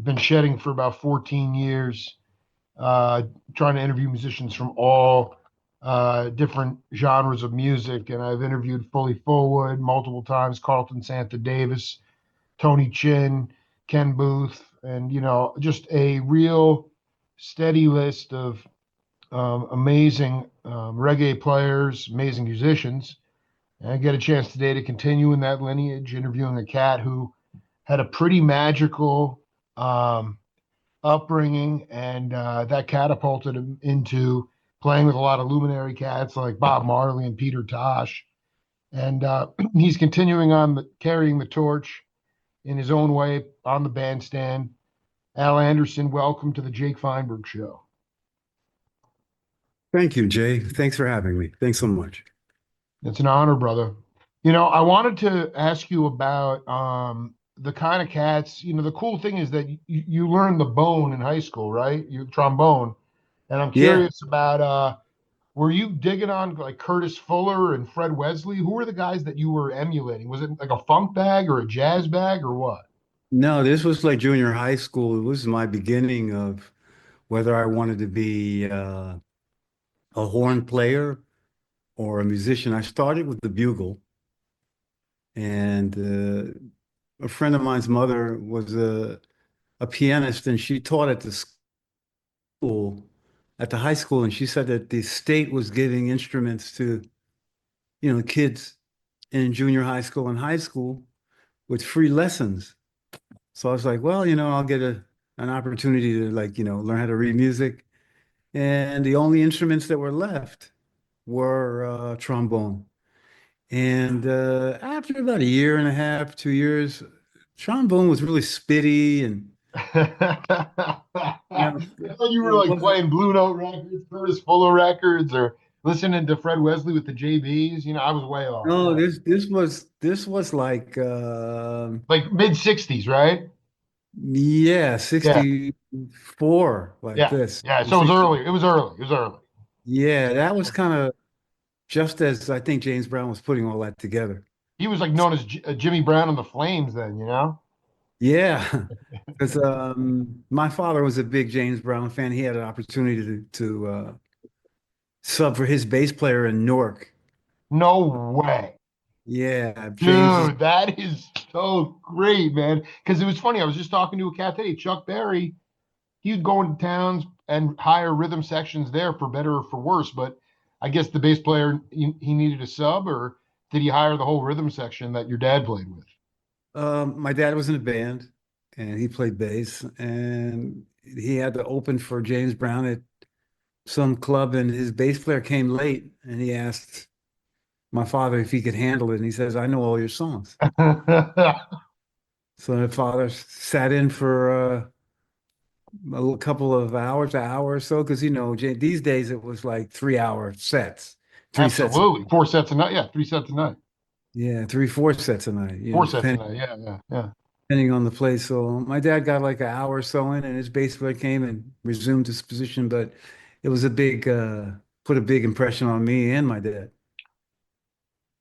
been shedding for about 14 years, uh, trying to interview musicians from all different genres of music. And I've interviewed Fully Fullwood multiple times, Carlton Santa Davis, Tony Chin, Ken Booth, and just a real steady list of amazing reggae players, amazing musicians. And I get a chance today to continue in that lineage, interviewing a cat who had a pretty magical um, upbringing, and that catapulted him into playing with a lot of luminary cats like Bob Marley and Peter Tosh. And he's continuing on carrying the torch in his own way on the bandstand. Al Anderson, welcome to the Jake Feinberg Show. Thank you, Jay. Thanks for having me. Thanks so much. It's an honor, brother. I wanted to ask you about the kind of cats. The cool thing is that you learn the bone in high school, right? You trombone, and I'm Yeah. curious about were you digging on like Curtis Fuller and Fred Wesley? Who were the guys that you were emulating? Was it like a funk bag or a jazz bag or what? No, this was like junior high school. It was my beginning of whether I wanted to be a horn player or a musician. I started with the bugle, and a friend of mine's mother was a pianist, and she taught at the school, at the high school, and she said that the state was giving instruments to, kids in junior high school and high school with free lessons. So I was like, well, I'll get an opportunity to learn how to read music. And the only instruments that were left were trombone. And after about a year and a half, 2 years, trombone was really spitty and you know, I thought you were it like wasn't. playing Blue Note records, Curtis Fuller records, or listening to Fred Wesley with the JBs. I was way off. No, Yeah. this was like Like mid 60s, right? yeah, Yeah. 64 like Yeah. this. Yeah. So it was 60. early. It was early. It was early. Yeah, that was kind of just as I think James Brown was putting all that together. He was like known as Jimmy Brown and the Flames then. Yeah, because my father was a big James Brown fan. He had an opportunity to sub for his bass player in Newark. No way. Yeah, James is. Dude, that is so great, man. Because it was funny. I was just talking to a cat today, Chuck Berry. He'd go into towns and hire rhythm sections there for better or for worse. But I guess the bass player, he needed a sub, or did he hire the whole rhythm section that your dad played with? My dad was in a band, and he played bass, and he had to open for James Brown at some club, and his bass player came late, and he asked my father if he could handle it, and he says, "I know all your songs." So my father sat in for a couple of hours, an hour or so, because these days it was like 3 hour sets, three sets, Absolutely. 4 sets a night. Yeah, 3 sets a night. yeah, three, 4 sets a night, 4 sets a night. Yeah, yeah, yeah. depending on the place. So my dad got like an hour or so in, and his bass player came and resumed his position, but it was a big, put a big impression on me and my dad.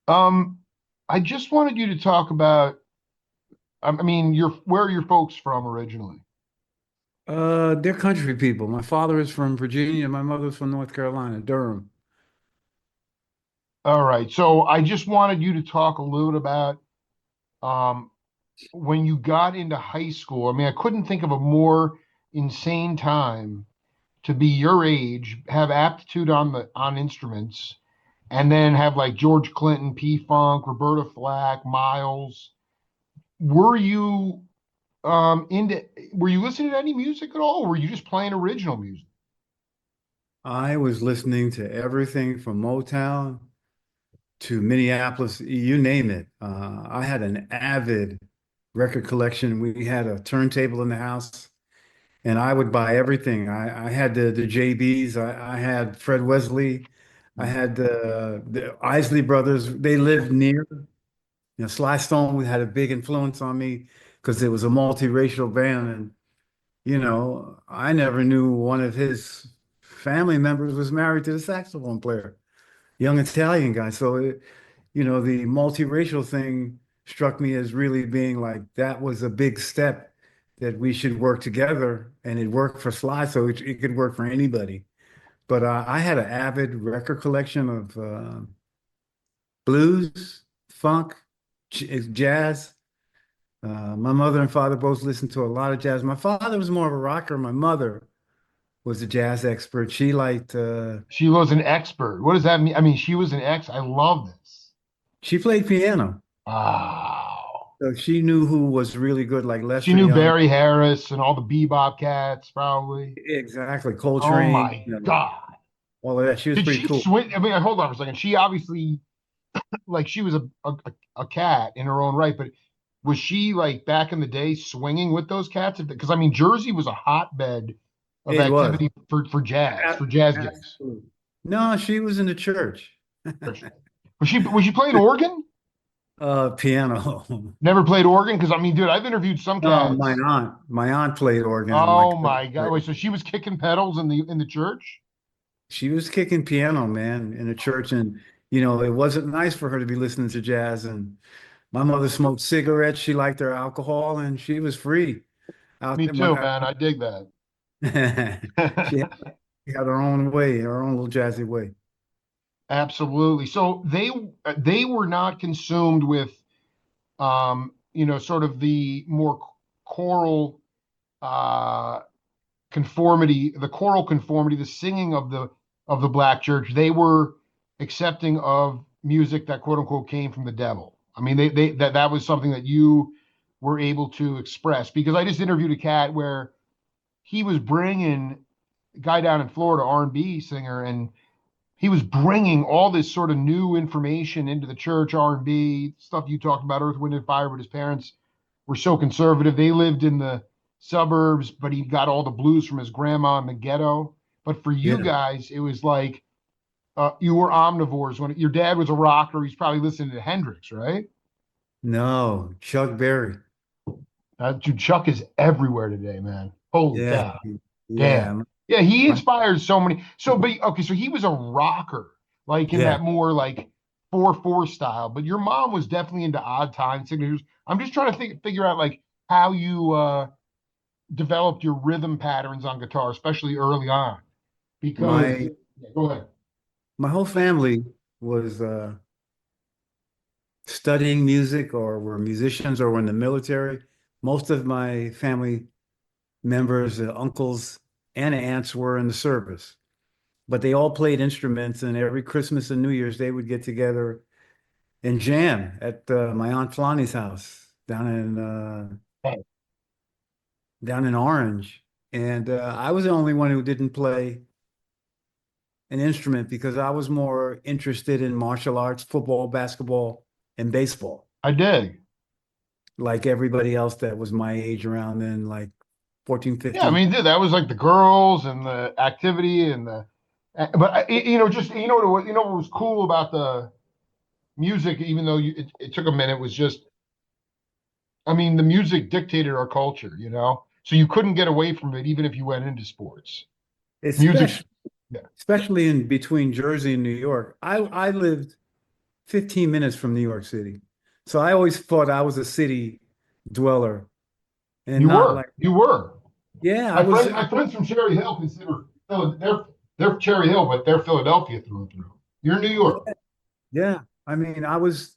Um, I just wanted you to talk about, I mean, where are your folks from originally? They're country people. My father is from Virginia, my mother's from North Carolina, Durham. All right. So I just wanted you to talk a little about um, when you got into high school. I mean, I couldn't think of a more insane time to be your age, have aptitude on instruments, and then have like George Clinton, P Funk, Roberta Flack, Miles. Were you into were you listening to any music at all, or were you just playing original music? I was listening to everything from Motown to Minneapolis, you name it. I had an avid record collection. We had a turntable in the house, and I would buy everything. I had the JBs. I had Fred Wesley. I had the Isley Brothers. They lived near. Sly Stone had a big influence on me because it was a multiracial band, and I never knew one of his family members was married to the saxophone player, young Italian guy. So the multiracial thing struck me as really being like that was a big step that we should work together, and it worked for Sly, so it could work for anybody. But I had an avid record collection of blues, funk, jazz. My mother and father both listened to a lot of jazz. My father was more of a rocker. My mother was a jazz expert. She liked, She was an expert. What does that mean? I mean, she was an I love this. she played piano. Wow. So she knew who was really good, like She Lester knew Young. Barry Harris and all the bebop cats, probably. Exactly. Oh Coltrane, my God. all of that. She was Did pretty she cool. swing? I mean, hold on for a second. She obviously, like, she was a cat in her own right, but was she like back in the day swinging with those cats? Because I mean, Jersey was a hotbed of It was. activity for jazz gigs. Absolutely. No, she was in the church. Was she playing organ? Piano. Never played organ? Because I mean, dude, I've interviewed some No, cats. my aunt played organ like Oh my God. Wait, so she was kicking pedals in the church? she was kicking piano, man, in the church, and it wasn't nice for her to be listening to jazz. And my mother smoked cigarettes. She liked her alcohol, and she was free out Me there. too, man. I dig that. She had, she had her own way, her own little jazzy way. Absolutely. So they were not consumed with sort of the more choral uh choral conformity, the singing of the black church. They were accepting of music that quote unquote came from the devil. I mean, that was something that you were able to express because I just interviewed a cat where he was bringing a guy down in Florida, R&B singer, and he was bringing all this sort of new information into the church, R&B stuff you talked about, Earth, Wind, and Fire. But his parents were so conservative. They lived in the suburbs, but he got all the blues from his grandma in the ghetto. But for you Yeah. guys, it was like you were omnivores. When your dad was a rocker, he's probably listening to Hendrix, right? No, Chuck Berry. Dude, Chuck is everywhere today, man. Holy Yeah. cow. Yeah. Damn. Yeah, he My- inspires so many. So, but okay, so he was a rocker, like in yeah. that more like 4/4 style. But your mom was definitely into odd time signatures. I'm just trying to figure out like how you developed your rhythm patterns on guitar, especially early on. Because My yeah, go ahead. my whole family was studying music or were musicians or were in the military. Most of my family members, uncles and aunts were in the service, but they all played instruments. And every Christmas and New Year's, they would get together and jam at my Aunt Flonnie's house down in Orange. And I was the only one who didn't play an instrument because I was more interested in martial arts, football, basketball, and baseball, I dig. like everybody else that was my age around then, like 14, Yeah, I 15. mean, dude, that was like the girls and the activity and but just what was cool about the music, even though it took a minute, was just, I mean, the music dictated our culture, so you couldn't get away from it, even if you went into sports. Music, Especially, yeah, especially in between Jersey and New York. I lived 15 minutes from New York City. So I always thought I was a city dweller and not like, you were. yeah, I My was, friends, my friends from Cherry Hill consider they're Cherry Hill, but they're Philadelphia through and through. You're in New York. yeah. I mean, I was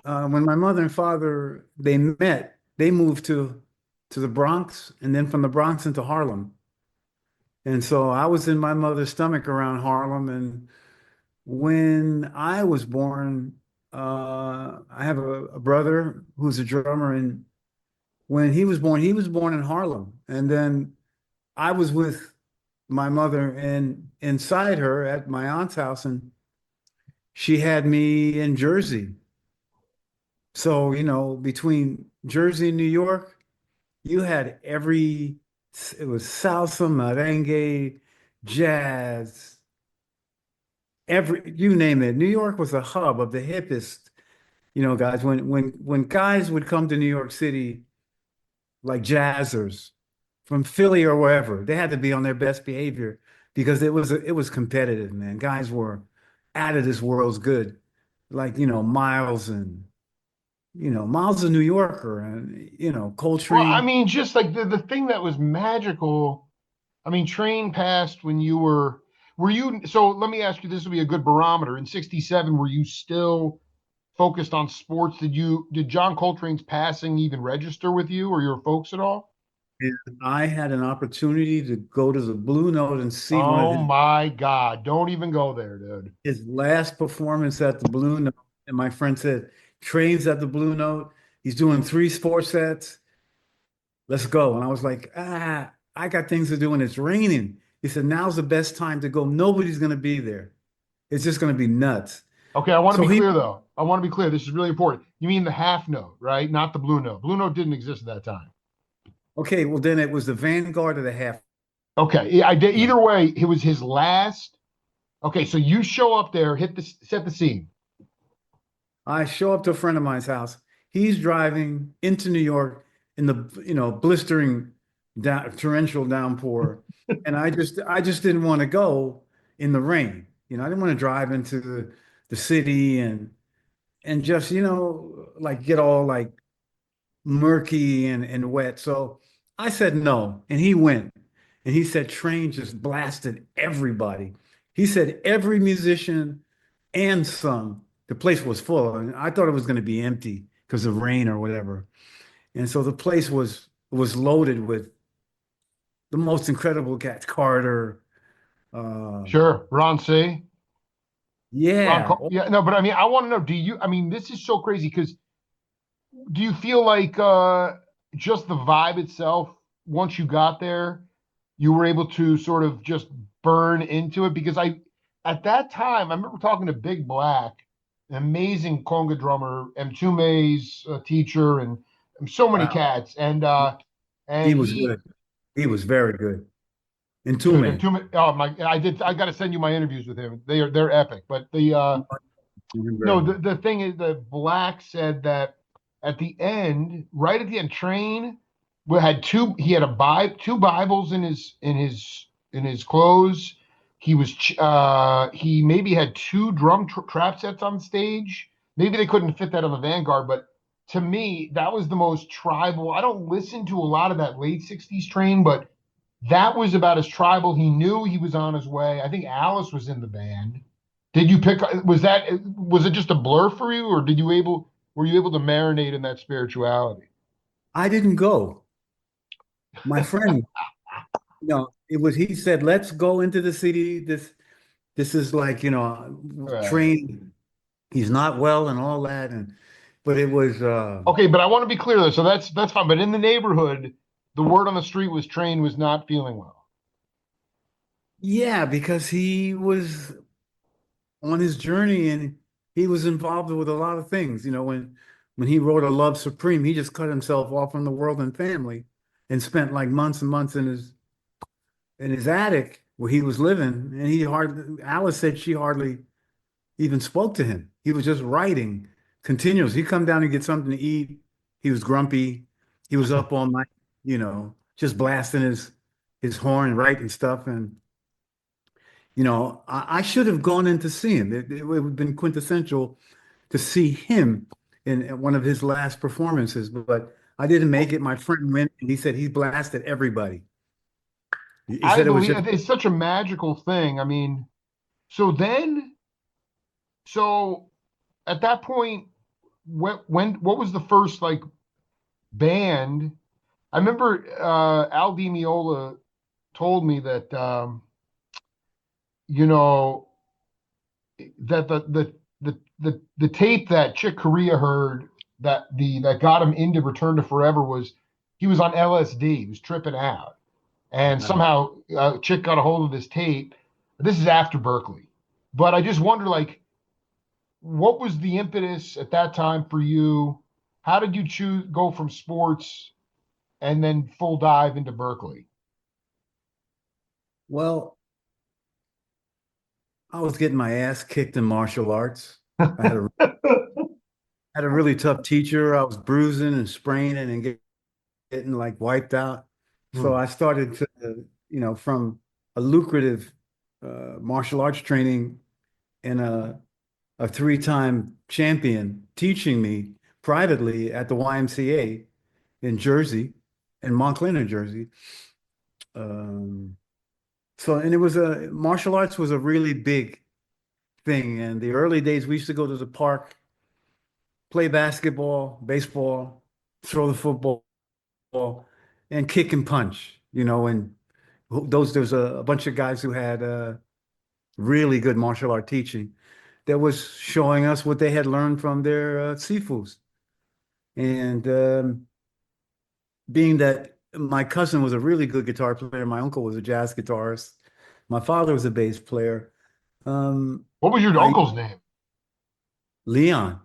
when my mother and father they met, they moved to the Bronx and then from the Bronx into Harlem. And so I was in my mother's stomach around Harlem. And when I was born, I have a brother who's a drummer. And when he was born in Harlem. And then I was with my mother and inside her at my aunt's house, and she had me in Jersey. So, between Jersey and New York, you had it was salsa, merengue, jazz, you name it. New York was a hub of the hippest, guys. When guys would come to New York City, like jazzers from Philly or wherever, they had to be on their best behavior because it was competitive, man. Guys were out of this world's good, like, Miles and Miles a New Yorker and, Well, I Coltrane. mean, just like the thing that was magical. I mean, Train passed when you were you, so let me ask you, this will be a good barometer. In 67, were you still focused on sports? Did John Coltrane's passing even register with you or your folks at all? And I had an opportunity to go to the Blue Note and see one of Oh my God. Don't even go there, dude. his last performance at the Blue Note. And my friend said, trains at the Blue Note. He's doing 3 4 sets. Let's go. And I was like, I got things to do and it's raining. He said, now's the best time to go. Nobody's going to be there. It's just going to be nuts. Okay, I want to So be he, clear though. I want to be clear. This is really important. You mean the half note, right? Not the blue note. Blue note didn't exist at that time. okay, well, then it was the vanguard of the half Okay, yeah, I did. note. Either way, it was his last. Okay, so you show up there, set the scene. I show up to a friend of mine's house. He's driving into New York in the, blistering torrential downpour. And I just didn't want to go in the rain. I didn't want to drive into the city and just, like get all like murky and wet. So I said no. And he went. And he said Train just blasted everybody. He said every musician and some. The place was full. And I thought it was going to be empty because of rain or whatever. And so the place was loaded with the most incredible cats. Carter. Uh, Sure, Ron C. yeah. Yeah, no, but I mean, I want to know, I mean, this is so crazy because do you feel like just the vibe itself, once you got there, you were able to sort of just burn into it? Because at that time, I remember talking to Big Black, an amazing conga drummer, Mtume's teacher, and so many Wow. cats, He and was he, good. He was very good. And dude, Tume. Mtume, oh my, I got to send you my interviews with him. They're epic. But no, the thing is that Black said that at the end, right at the end, Train had he had two Bibles in his clothes. He maybe had two trap sets on stage. Maybe they couldn't fit that on the Vanguard, but to me, that was the most tribal. I don't listen to a lot of that late 60s Train, but that was about as tribal. He knew he was on his way. I think Alice was in the band. Did you pick, was it just a blur for you, or were you able to marinate in that spirituality? I didn't go. My friend, he said, let's go into the city. This is like, Right. train. He's not well and all that. But it was, Okay, but I want to be clear though. So that's fine. But in the neighborhood, the word on the street was Train was not feeling well. yeah, because he was on his journey and he was involved with a lot of things. When he wrote A Love Supreme, he just cut himself off from the world and family and spent like months and months in his attic where he was living. And Alice said she hardly even spoke to him. He was just writing continuously. He'd come down and get something to eat. He was grumpy. He was up all night, just blasting his horn, writing stuff. And, I should have gone in to see him. It would have been quintessential to see him in one of his last performances, but I didn't make it. My friend went and he said he blasted everybody. He I said it was believe just, it's such a magical thing. I mean, so then, so at that point, what was the first like band? I remember Al Di Meola told me that you know that the tape that Chick Corea heard that got him into Return to Forever was he was on LSD, he was tripping out, and wow. somehow Chick got a hold of this tape. This is after Berkeley, but I just wonder like what was the impetus at that time for you? How did you choose go from sports and then full dive into Berkeley? Well, I was getting my ass kicked in martial arts. I had a really tough teacher. I was bruising and spraining and getting like wiped out. So Hmm. I started to, from a lucrative martial arts training and a 3-time champion teaching me privately at the YMCA in Jersey, in Montclair, New Jersey. Um, and it was martial arts was a really big thing. And the early days, we used to go to the park, play basketball, baseball, throw the football, and kick and punch, and there's a bunch of guys who had really good martial art teaching that was showing us what they had learned from their sifus. And being that my cousin was a really good guitar player, my uncle was a jazz guitarist, my father was a bass player. What was your I uncle's name? Leon,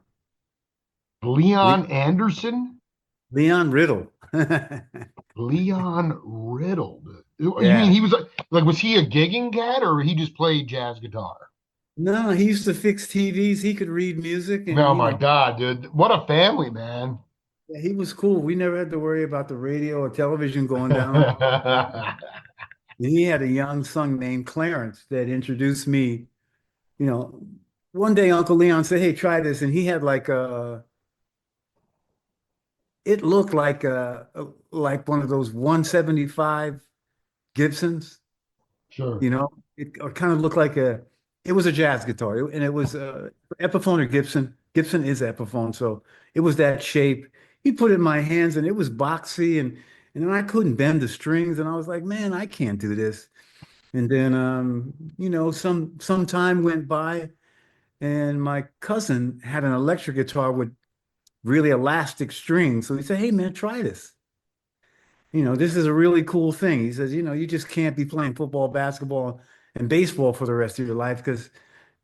Le, Leon Anderson? Leon Riddle. Leon Riddle. You mean Yeah. he was like was he a gigging cat or he just played jazz guitar? No, he used to fix TVs. He could read music and Oh my God, dude. What a family, man. yeah, he was cool. We never had to worry about the radio or television going down. And he had a young son named Clarence that introduced me. You know, one day Uncle Leon said, "Hey, try this," and he had like it looked like one of those 175 Gibsons. Sure. It kind of looked like it was a jazz guitar, and it was Epiphone or Gibson. Gibson is Epiphone, so it was that shape. He put it in my hands, and it was boxy, and then I couldn't bend the strings, and I was like, man, I can't do this. And then, some time went by, and my cousin had an electric guitar with really elastic strings. So he said, "Hey, man, try this. This is a really cool thing." He says, "You just can't be playing football, basketball, and baseball for the rest of your life because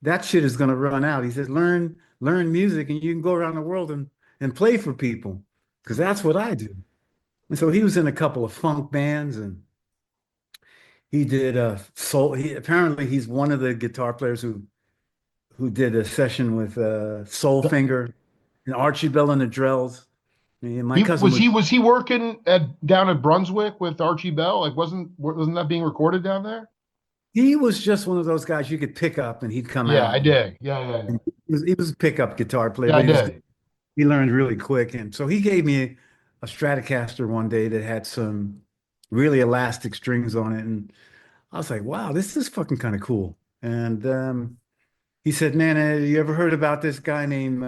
that shit is going to run out." He says, learn music, and you can go around the world and play for people because that's what I do." And so he was in a couple of funk bands, and he did soul. Apparently he's one of the guitar players who did a session with Soul Finger and Archie Bell and the Drells. And my cousin He working at down at Brunswick with Archie Bell? Like wasn't that being recorded down there? he was just one of those guys you could pick up and he'd come Yeah, I out. did. Yeah. And he was a pickup guitar player, Yeah, I but did. he learned really quick. And so he gave me a Stratocaster one day that had some really elastic strings on it. And I was like, wow, this is fucking kind of cool. And he said, man, you ever heard about this guy named,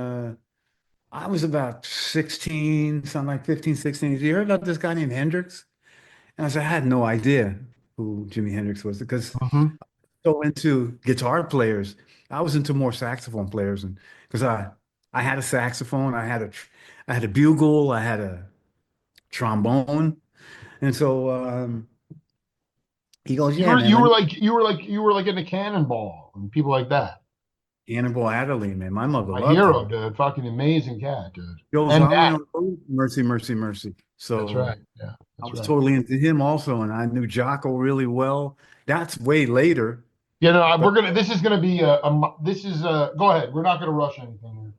I was about 16, something like 15, 16. Have you heard about this guy named Hendrix? And I said, I had no idea who Jimi Hendrix was because Hmm. so into guitar players. I was into more saxophone players, and because I had a saxophone, I had a bugle, I had a trombone, and so he goes, "Yeah, man, let me You were like in a cannonball and people like that. Cannonball Adderley, man. My mother My loved hero, him. dude. Fucking amazing cat, dude. Joe And Zawinul, that. Mercy, Mercy, Mercy." That's So right. Yeah, I that's was right. totally into him also, and I knew Jocko really well. That's way later, You know, but this is gonna be this is go ahead. We're not gonna rush anything here.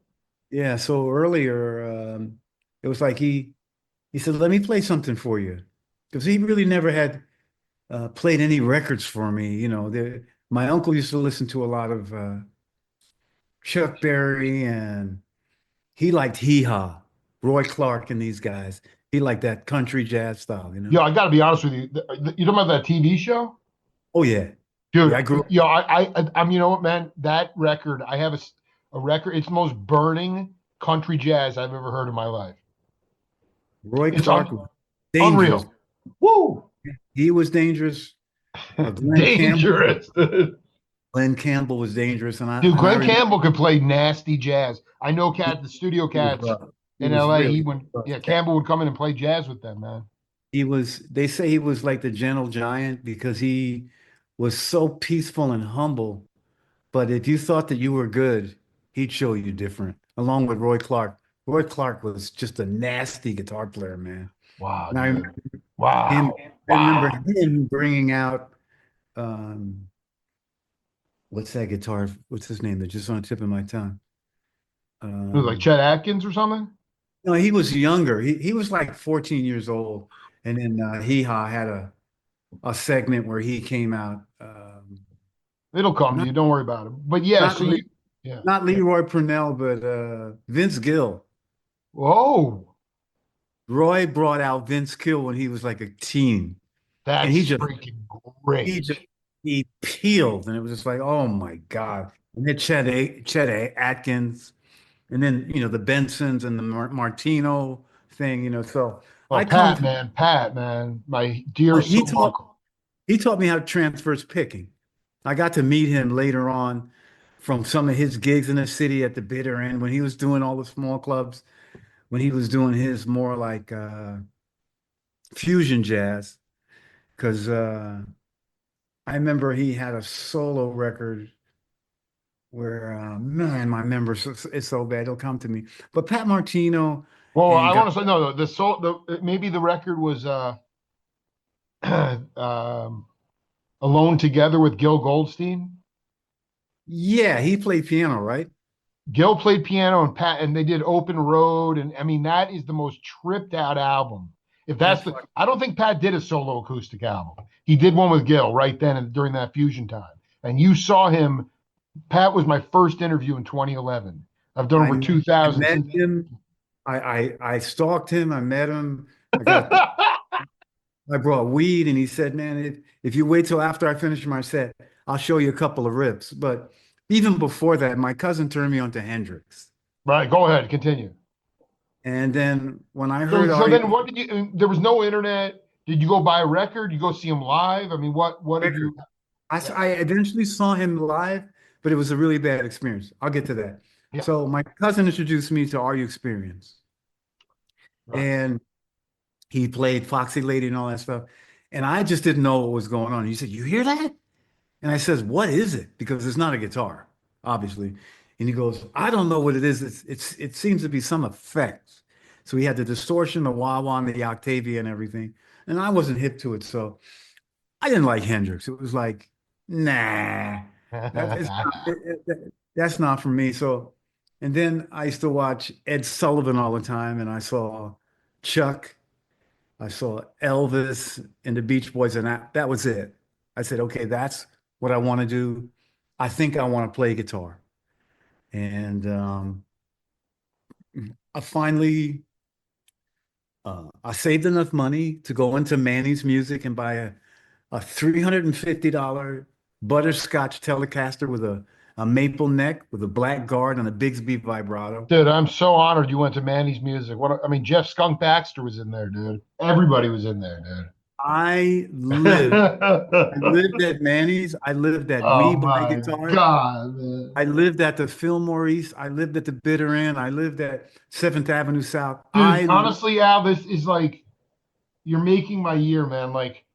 yeah. So earlier, it was like he said, "Let me play something for you," because he really never had played any records for me. My uncle used to listen to a lot of Chuck Berry, and he liked Hee Haw, Roy Clark, and these guys. He liked that country jazz style. Yo, I gotta be honest with you. You talking about that TV show? Oh yeah, yeah. Dude, I grew up yo, I'm, you know what, man? That record, I have a record. It's the most burning country jazz I've ever heard in my life. Roy It's Clark was dangerous. unreal. Woo! He was dangerous. Glenn Campbell, Dangerous. Dude, Glenn Campbell was dangerous, and I Glenn remember Campbell could play nasty jazz. I know he, the studio he was cats rough. He in was LA, really rough. Campbell would come in and play jazz with them, man. They say he was like the gentle giant because he was so peaceful and humble. But if you thought that you were good, he'd show you different, along with Roy Clark. Roy Clark was just a nasty guitar player, man. Wow, And I dude. remember him, Wow. I remember Wow. him bringing out, um, what's that guitar? What's his name? That's just on the tip of my tongue. Who, like Um, Chet Atkins or something? no, he was younger. He was like 14 years old. And then Hee Haw had a segment where he came out. It'll come to Not you. Don't worry about it. But yeah, not so Le- you, yeah. not Leroy Purnell, but Vince Gill. Whoa, Roy brought out Vince Gill when he was like a teen, and that's freaking he great. just he peeled, and it was just like, oh my God. And then Atkins, and then the Bensons and the Martino thing, so Oh, I come from. Pat, man, my dear Oh, soul uncle. he taught me how to transverse picking. I got to meet him later on from some of his gigs in the city at the bitter end when he was doing all the small clubs, when he was doing his more like fusion jazz. Because I remember he had a solo record where, man, my memory is so bad, it'll come to me. But Pat Martino Well, and I guy, want to say no, the soul, maybe the record was Alone Together with Gil Goldstein. yeah, he played piano, right? Gil played piano and Pat, and they did Open Road, and I mean that is the most tripped out album. If that's That the, fuck, I don't think Pat did a solo acoustic album. He did one with Gil right then and during that fusion time. And you saw him. Pat was my first interview in 2011. I've done over I 2,000 met since. him. I stalked him. I met him. I got I brought weed, and he said, "Man, if you wait till after I finish my set, I'll show you a couple of rips." But even before that, my cousin turned me on to Hendrix. Right, go ahead, continue. And then when I So, heard so Are You then what did you? There was no internet. Did you go buy a record? You go see him live? I mean, what did you? record, I eventually saw him live, but it was a really bad experience. I'll get to that. Yeah, So my cousin introduced me to Are You Experience, right. and he played Foxy Lady and all that stuff. And I just didn't know what was going on. He said, "You hear that?" And I says, "What is it?" Because it's not a guitar, obviously. And he goes, "I don't know what it is. It seems to be some effects." So he had the distortion, the wah wah, and the Octavia and everything. And I wasn't hip to it. So I didn't like Hendrix. It was like, nah, that's not for me. So, and then I used to watch Ed Sullivan all the time, and I saw Chuck, I saw Elvis and the Beach Boys, and that was it. I said, okay, that's what I want to do. I think I want to play guitar. And I finally I saved enough money to go into Manny's Music and buy a $350 butterscotch Telecaster with a maple neck with a black guard and a Bigsby vibrato. Dude, I'm so honored you went to Manny's Music. I mean, Jeff Skunk Baxter was in there, dude. Everybody was in there, I lived. I dude. lived at Manny's. I lived at Oh Me Buy my Guitars. God, man. I lived at the Fillmore East. I lived at the Bitter End. I lived at 7th Avenue South. Dude, honestly, Al, this is like you're making my year, man. Like,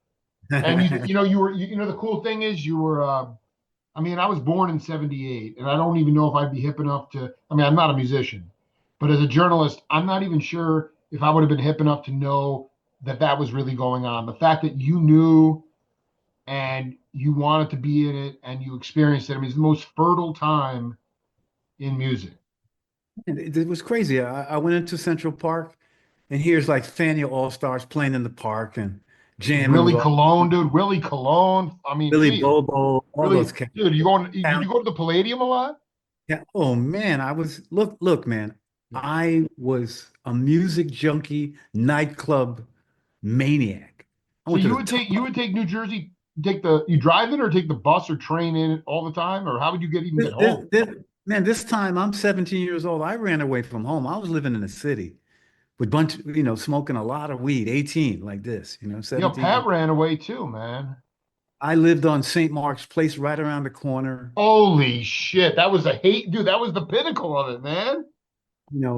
and you know, the cool thing is you were I mean, I was born in 78, and I don't even know if I'd be hip enough to. I mean, I'm not a musician, but as a journalist, I'm not even sure if I would have been hip enough to know that that was really going on. The fact that you knew and you wanted to be in it and you experienced it, I mean, it's the most fertile time in music. it was crazy. I went into Central Park, and here's like Fania All Stars playing in the park and jamming with Willie all Cologne, dude. Willie Cologne. I mean, Billy geez, Bobo, all really, those cats. dude. You going? Did you go to the Palladium a lot? Yeah. Oh man, look, man. I was a music junkie, nightclub maniac. I So went to you the would top. take New Jersey, take the you drive in or take the bus or train in all the time, or how would you even get home? Man, this time I'm 17 years old. I ran away from home. I was living in the city with smoking a lot of weed, 18 like this, Yo, 17 Pat years. ran away too, man. I lived on St. Mark's Place right around the corner. Holy shit, that was a hate, dude. That was the pinnacle of it, man.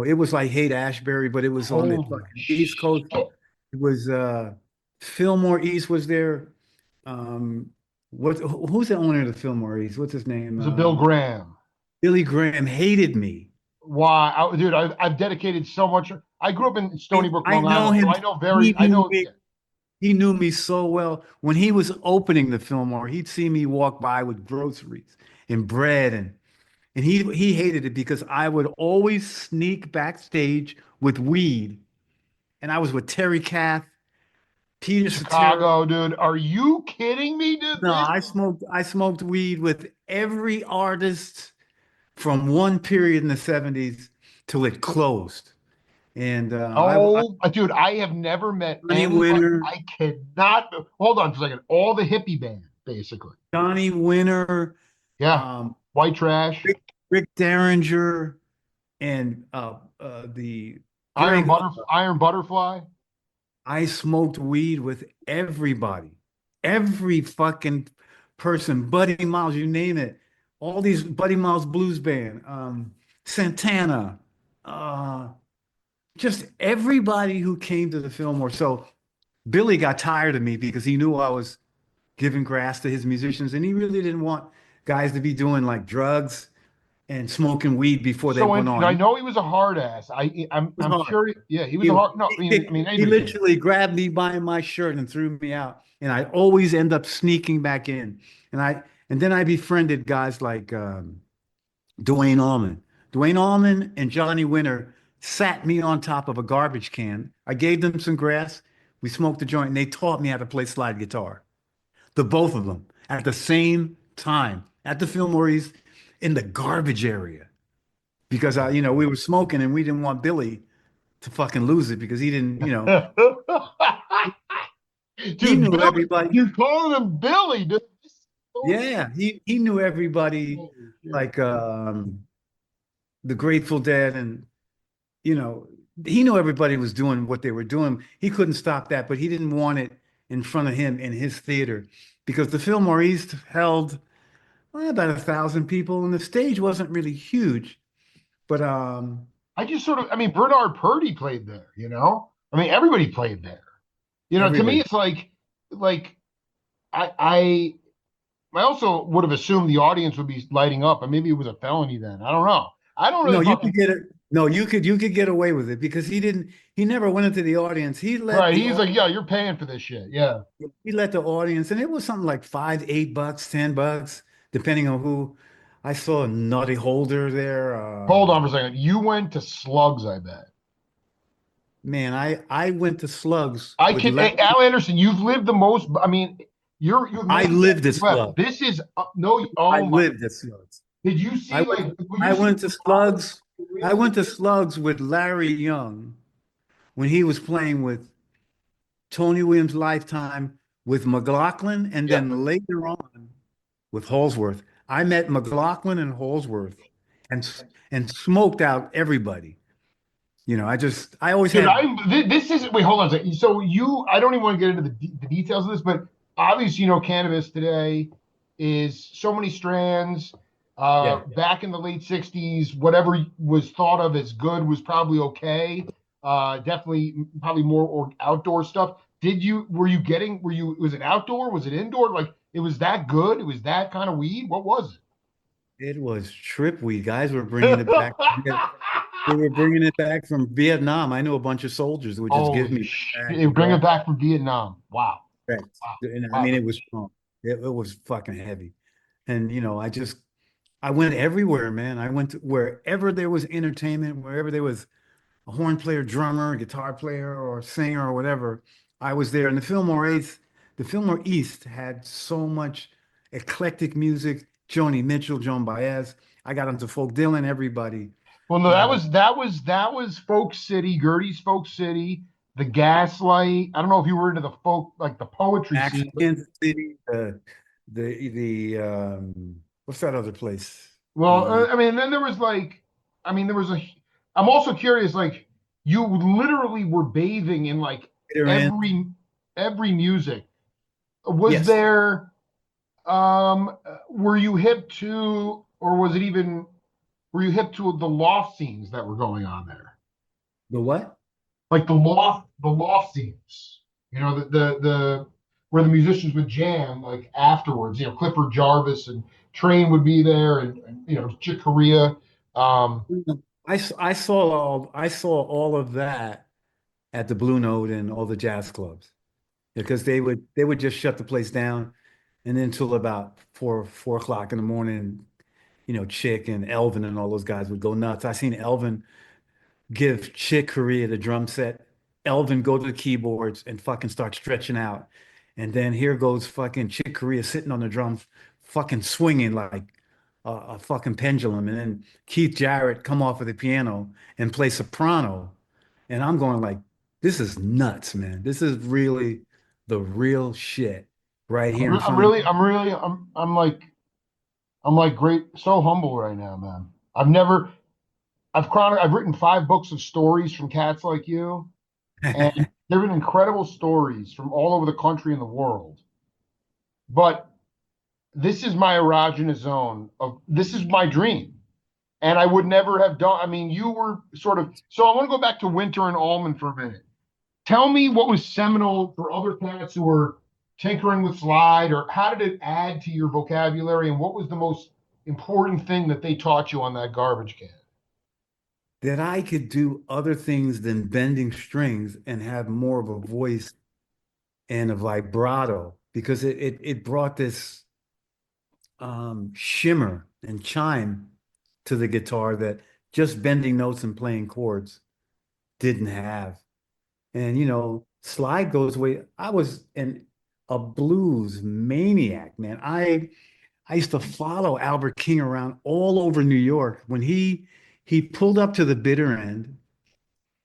It was like Haight-Ashbury, but it was on the Holy fucking East Coast. shit. It It was Fillmore East was there. Who's the owner of the Fillmore East? What's his name? was a Bill Graham. Billy Graham hated me. Why, dude? I've dedicated so much. I grew up in Stony Brook, I Long know Island, so him. I know He very. I knew know. me. He knew me so well. When he was opening the Fillmore, he'd see me walk by with groceries and bread, and he hated it because I would always sneak backstage with weed, and I was with Terry Kath, Peter Cetera. Chicago, dude. Are you kidding me, dude? No, This I smoked weed with every artist from one period in the 70s till it closed. And Oh, dude, I have never met Johnny anybody. Winter, I cannot. Hold on for a second. All the hippie band, basically. Johnny Winter, Yeah. um, White trash, Rick Derringer, and the very Iron Butterfly. I smoked weed with everybody, every fucking person, Buddy Miles, you name it. All these Buddy Miles Blues Band, Santana, uh, just everybody who came to the Fillmore. So Billy got tired of me because he knew I was giving grass to his musicians, and he really didn't want guys to be doing like drugs and smoking weed before they So, went and on. I It know he was a hard ass. was I'm hard. curious. Yeah, he was a He, hard. No, I mean he anybody can. literally grabbed me by my shirt and threw me out. And I always end up sneaking back in. And then I befriended guys like Duane Allman. Duane Allman and Johnny Winter sat me on top of a garbage can. I gave them some grass. We smoked a joint, and they taught me how to play slide guitar. The both of them at the same time at the Fillmore East in the garbage area because we were smoking and we didn't want Billy to fucking lose it because he didn't, he Dude, knew Billy, everybody. you're calling him Billy, dude. Yeah, he knew everybody Holy shit. like the Grateful Dead and you know, he knew everybody was doing what they were doing. He couldn't stop that, but he didn't want it in front of him in his theater because the Fillmore East held about 1,000 people and the stage wasn't really huge, but I just sort of, I mean, Bernard Purdy played there, you know? I mean, everybody played there. You know, to me, everybody. it's like I, I, I also would have assumed the audience would be lighting up, and maybe it was a felony then. I don't know. I don't No, really you could fucking get it. No, you could get away with it because he never went into the audience. right. He's like, yeah, you're paying for this shit. Yeah. He let the audience, and it was something like $5, $8, $10, depending on who. I saw Nutty Holder there. Hold on for a second. You went to Slugs, I bet. Man, I went to Slugs I with can, Larry. Al Anderson. You've lived the most. I mean, you've I mentioned that lived in at the web. Slugs. This is no. I Oh my! lived at Slugs. Did you I see went like? Will you I see went to Slugs. I went to Slugs with Larry Young when he was playing with Tony Williams Lifetime with McLaughlin, and Yeah. then later on with Holsworth. I met McLaughlin and Holsworth and smoked out everybody. I always Dude, had this is wait, hold on a second. So I don't even want to get into the details of this, but obviously, cannabis today is so many strands. yeah. Back in the late '60s, whatever was thought of as good was probably okay. Definitely, probably more or outdoor stuff. Was it outdoor? Was it indoor? Like, it was that good? It was that kind of weed? What was It was trip weed. Guys were bringing it it? back. They were bringing it back from Vietnam. I knew a bunch of soldiers that would just give Holy me bags shit. of Bring grass. it back from Vietnam. Wow. Wow. And I Wow. mean, it was strong. It was fucking heavy. And I went everywhere, man. I went to wherever there was entertainment, wherever there was a horn player, drummer, guitar player, or singer or whatever. I was there. And the Fillmore East had so much eclectic music. Joni Mitchell, Joan Baez. I got into folk Dylan, everybody. Well, no, Uh, that was Folk City, Gertie's Folk City, the Gaslight. I don't know if you were into the folk, like the poetry Max scene, but Kansas City, what's that other place? well, The I mean, then there was like, I mean, there was a. I'm also curious, like, you literally were bathing in like Bitter End. every every music. Was Yes. there, were you hip to, or was it even, were you hip to the loft scenes that were going on there? The what? Like the loft scenes, the where the musicians would jam like afterwards. Clifford Jarvis and Train would be there, and Chick Corea. um I saw all of that at the Blue Note and all the jazz clubs because they would just shut the place down and then until about 4 o'clock in the morning, Chick and Elvin and all those guys would go nuts. I seen Elvin give Chick Corea the drum set. Elvin go to the keyboards and fucking start stretching out. And then here goes fucking Chick Corea sitting on the drums, fucking swinging like a fucking pendulum. And then Keith Jarrett come off of the piano and play soprano. And I'm going like, this is nuts, man. This is really the real shit right here in I'm front of really, me. I'm like great, so humble right now, man. I've never, I've written 5 books of stories from cats like you, and they've been incredible stories from all over the country and the world. But this is my erogenous zone of this is my dream. And I would never have done, I mean, you were sort of, so I want to go back to Winter and Allman for a minute. Tell me what was seminal for other cats who were tinkering with slide, or how did it add to your vocabulary, and what was the most important thing that they taught you on that garbage can? That I could do other things than bending strings and have more of a voice and a vibrato because it brought this shimmer and chime to the guitar that just bending notes and playing chords didn't have. And slide goes away. I was a blues maniac, man. I used to follow Albert King around all over New York when he pulled up to the bitter end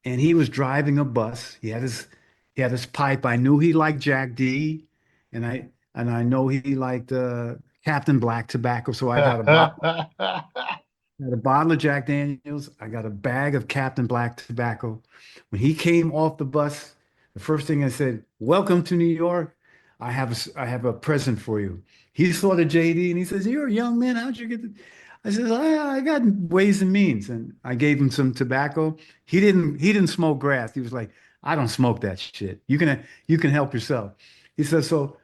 and he was driving a bus. He had his pipe. I knew he liked Jack D, and I know he liked Captain Black tobacco. So I got a bottle. Got a bottle of Jack Daniels. I got a bag of Captain Black tobacco. When he came off the bus, the first thing I said, "Welcome to New York. I have a present for you." He saw the JD and he says, "You're a young man. How'd you get the?" I said, "I got ways and means." And I gave him some tobacco. He didn't smoke grass. He was like, "I don't smoke that shit. You can help yourself." He says, "So,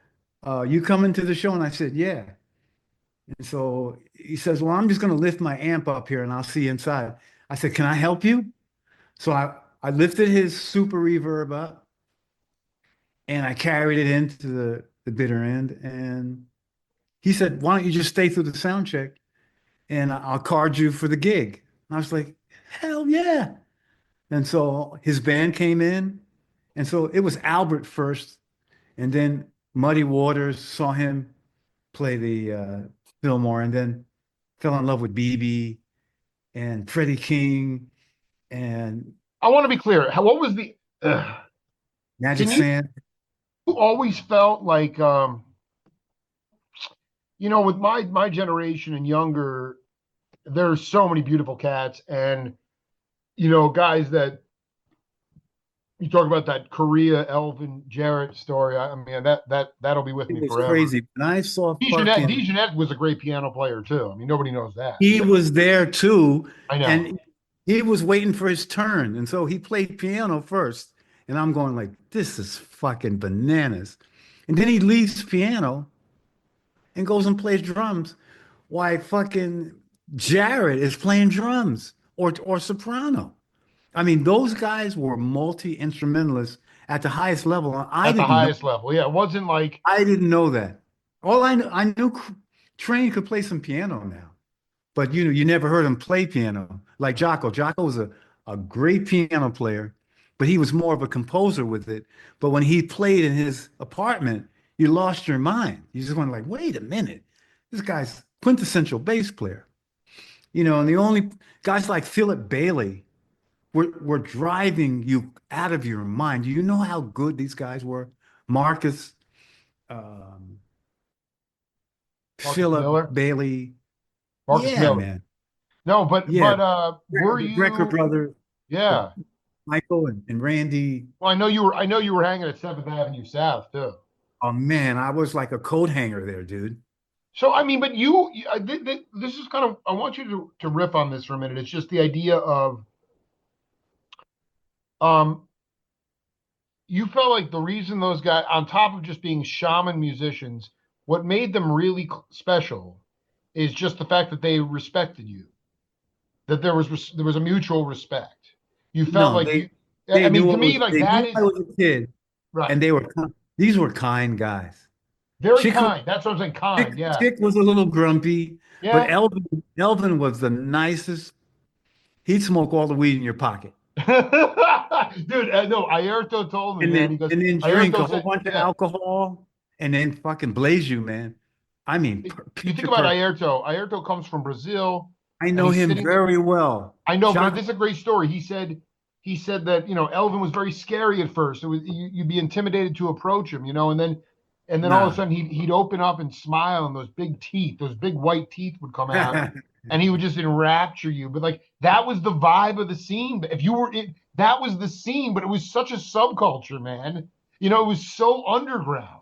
you coming to the show?" And I said, "Yeah." And so he says, "Well, I'm just going to lift my amp up here and I'll see you inside." I said, "Can I help you?" So I lifted his super reverb up and I carried it into the bitter end. And he said, "Why don't you just stay through the sound check and I'll card you for the gig?" And I was like, "Hell yeah." And so his band came in. And so it was Albert first. And then Muddy Waters saw him play the Fillmore and then fell in love with BB and Freddie King and I want to be clear. What was the, Magic can you Sand. always felt like, with my generation and younger, there's so many beautiful cats, and guys that you talk about, that Korea Elvin Jarrett story. I mean, that'll be with It me was forever. crazy. And I saw Dejanette fucking, Dejanette was a great piano player too. I mean, nobody knows that. he was there too, I know. and he was waiting for his turn. And so he played piano first. And I'm going like, this is fucking bananas. And then he leaves piano and goes and plays drums. Why fucking Jared is playing drums or soprano. I mean, those guys were multi-instrumentalists at the highest level. And I At the didn't know. highest level. Yeah, it wasn't like I didn't know that. All I knew Train could play some piano now, but you never heard him play piano like Jocko. Jocko was a great piano player, but he was more of a composer with it. But when he played in his apartment, you lost your mind. You just went like, wait a minute, this guy's quintessential bass player. And the only guys like Philip Bailey were driving you out of your mind. Do you know how good these guys were? Marcus, um, Marcus Philip Miller. Bailey. Marcus Yeah, Miller. man. No, but Yeah. were The Greco you? brothers, the Yeah. Michael and Randy. Well, I know you were hanging at 7th Avenue South too. Oh man, I was like a coat hanger there, dude. So I mean, but this is kind of, I want you to riff on this for a minute. It's just the idea of, um you felt like the reason those guys, on top of just being shaman musicians, what made them really special is just the fact that they respected you, that there was a mutual respect. You felt No, like they you. they I knew mean, to what me, was like they that knew I is was a kid, right. and these were kind guys. Very Chick kind. That's what I'm saying. Kind. Chick, Yeah. Chick was a little grumpy, but Yeah. Elvin was the nicest. He'd smoke all the weed in your pocket. Dude, no, Ayrto told me, and man. then He goes, and then drink a Ayrto whole said, bunch of yeah. alcohol and then fucking blaze you, man. I mean, You think picture about perfect. Ayrto. Ayrto comes from Brazil, I and know he's him sitting. very well. I know, but Jacques, this is a great story. He said he said that, Elvin was very scary at first. It was you'd be intimidated to approach him, and then all of a Nah. sudden he'd open up and smile, and those big teeth, those big white teeth would come out, and he would just enrapture you. But like that was the vibe of the scene. If you were in, that was the scene, but it was such a subculture, man. It was so underground.